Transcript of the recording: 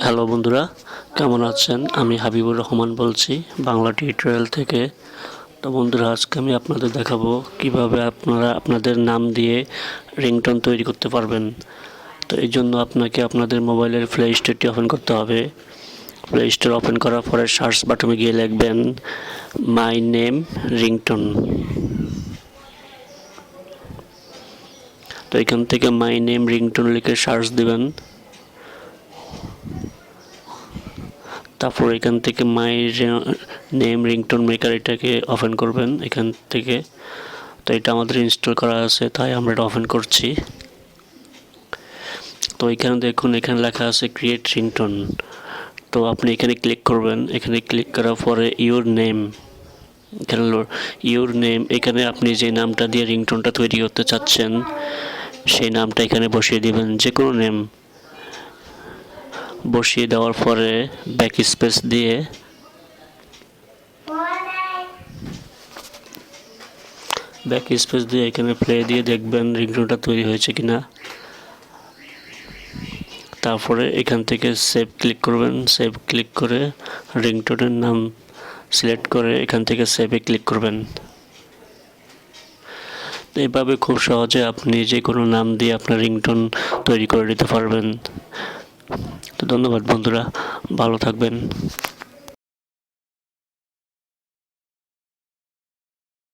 Hello বন্ধুরা, কেমন আছেন? আমি হাবিবুর রহমান বলছি বাংলা টিউটোরিয়াল থেকে। তো বন্ধুরা, আজকে আমি আপনাদের দেখাবো কিভাবে আপনারা আপনাদের নাম দিয়ে রিংটোন তৈরি করতে পারবেন। তো এই জন্য আপনাকে আপনাদের মোবাইলের প্লে স্টোরটি ওপেন করতে হবে। প্লে স্টোর ওপেন করার পরে সার্চ বাটনে গিয়ে লিখবেন মাই নেম রিংটোন। তো এখান থেকে মাই নেম রিংটোন লিখে সার্চ দিবেন। তারপর এখান থেকে মাই নেম রিংটোন মেকার এটাকে ওপেন করবেন এখান থেকে। তো এটা আমাদের ইনস্টল করা আছে, তাই আমরা এটা ওপেন করছি। তো এখানে দেখুন, এখানে লেখা আছে ক্রিয়েট রিংটোন। তো আপনি এখানে ক্লিক করবেন। এখানে ক্লিক করার পরে ইউর নেম, এখানে ইউর নেম, এখানে আপনি যে নামটা দিয়ে রিংটোনটা তৈরি করতে চাচ্ছেন সেই নামটা এখানে বসিয়ে দিবেন, যে কোনো নেম বসিয়ে দেওয়ার পরে ব্যাক স্পেস দিয়ে এখানে প্লে দিয়ে দেখবেন রিংটোনটা তৈরি হয়েছে কিনা। তারপরে এখান থেকে সেভ ক্লিক করবেন। সেভ ক্লিক করে রিংটোনের নাম সিলেক্ট করে এখান থেকে সেভে ক্লিক করবেন। এইভাবে খুব সহজে আপনি যে কোনো নাম দিয়ে আপনার রিংটোন তৈরি করে নিতে পারবেন। তো ধন্যবাদ বন্ধুরা, ভালো থাকবেন।